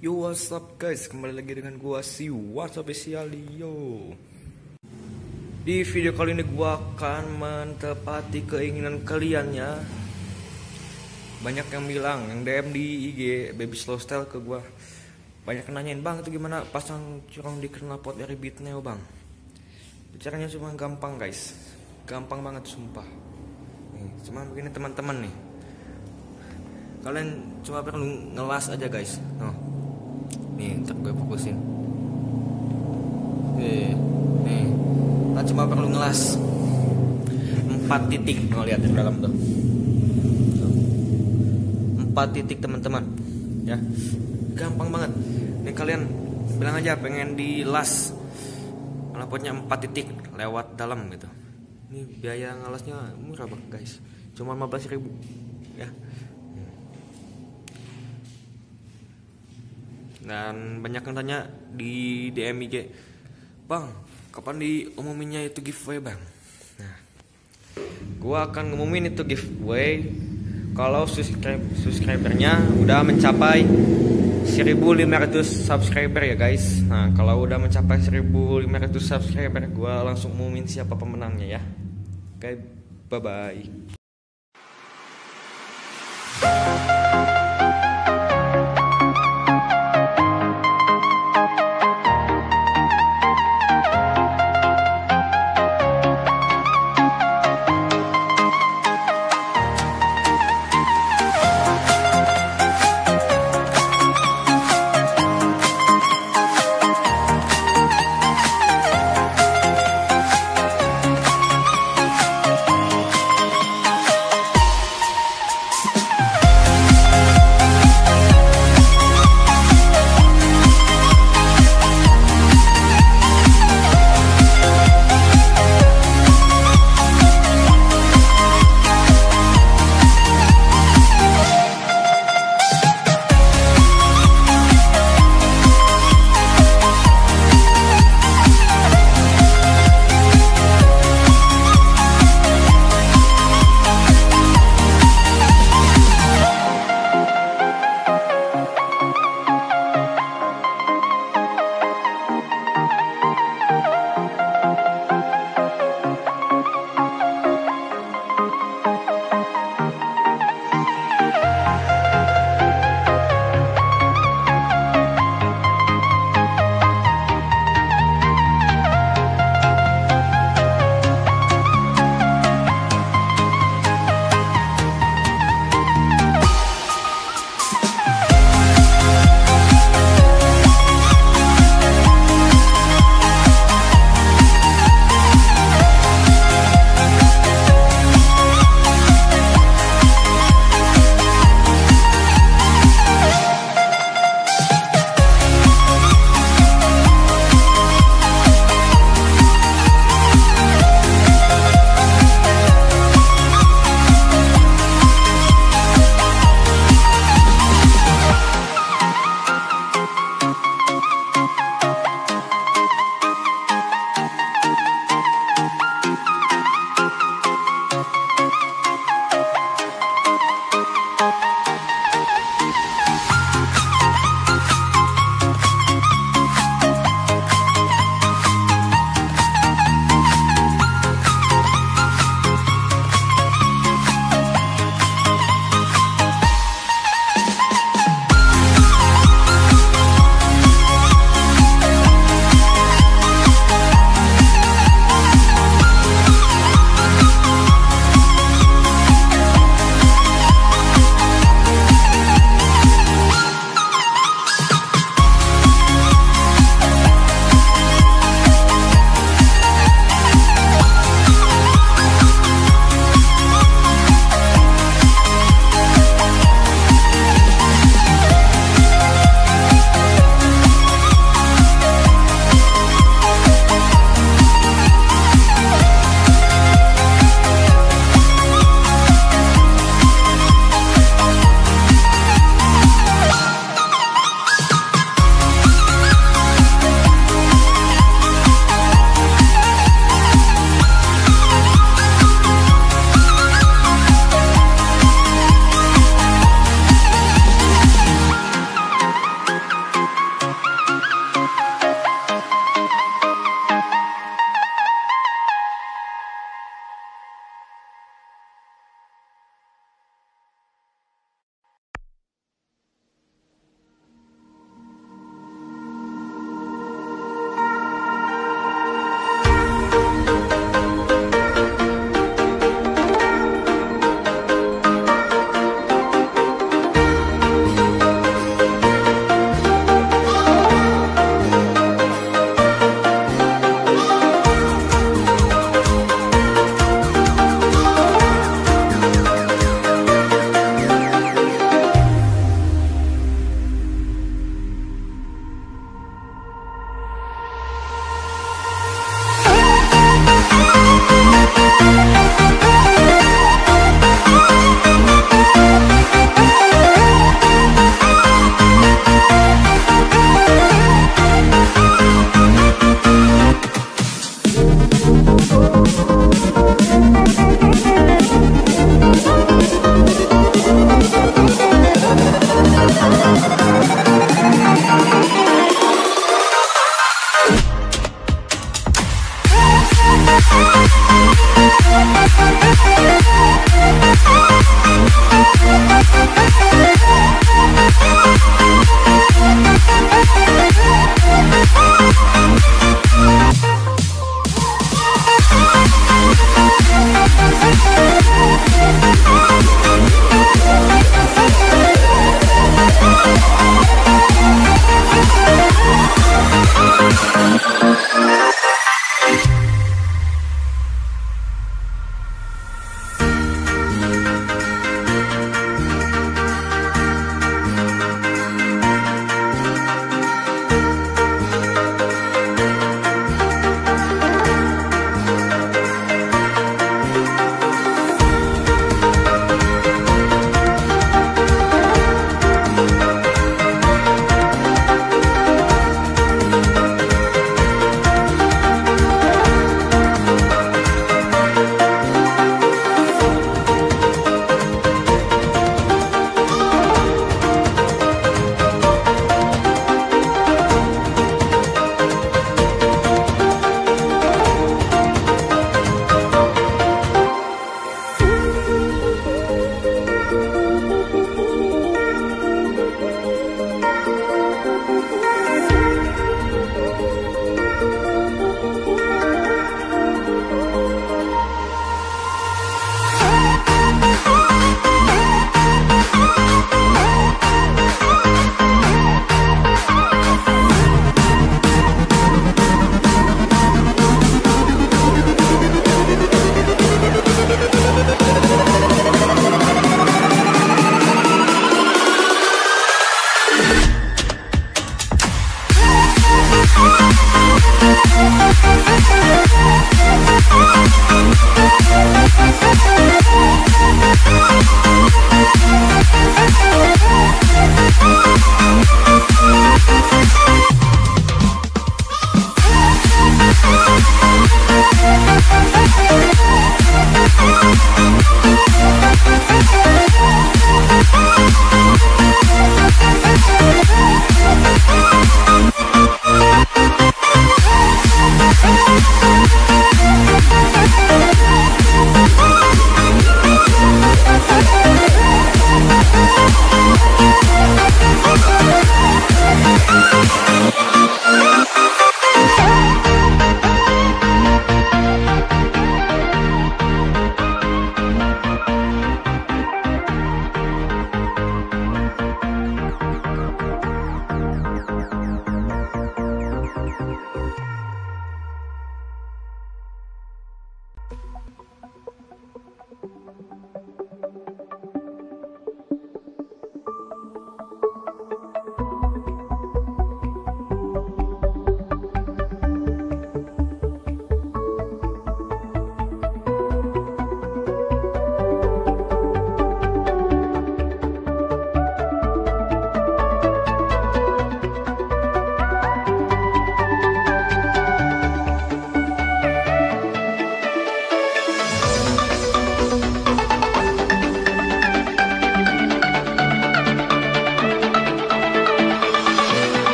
Yo, what's up guys, kembali lagi dengan gua si WhatsApp Yo. Di video kali ini gua akan menepati keinginan kalian ya. Banyak yang bilang, yang DM di IG Baby Slow Style ke gua, banyak yang nanyain, bang itu gimana pasang corong di Knalpot dari Bitneo bang. Caranya cuma gampang guys, gampang banget sumpah. Nih, cuma begini teman-teman nih, kalian cuma perlu ngelas aja guys. Nih, ntar gue fokusin. Nih, kita cuma perlu ngelas 4 titik. Lihat di dalam tuh 4 titik teman-teman ya, gampang banget. Nih kalian bilang aja pengen dilas knalpotnya 4 titik lewat dalam gitu. Ini biaya ngelasnya murah banget guys, cuma 15.000 ya. Dan banyak yang tanya di DM IG, bang kapan diumuminnya itu giveaway bang. Nah, gua akan ngumumin itu giveaway kalau subscribernya udah mencapai 1.500 subscriber ya guys. Nah, kalau udah mencapai 1.500 subscriber, gua langsung umumin siapa pemenangnya ya. Oke, bye bye.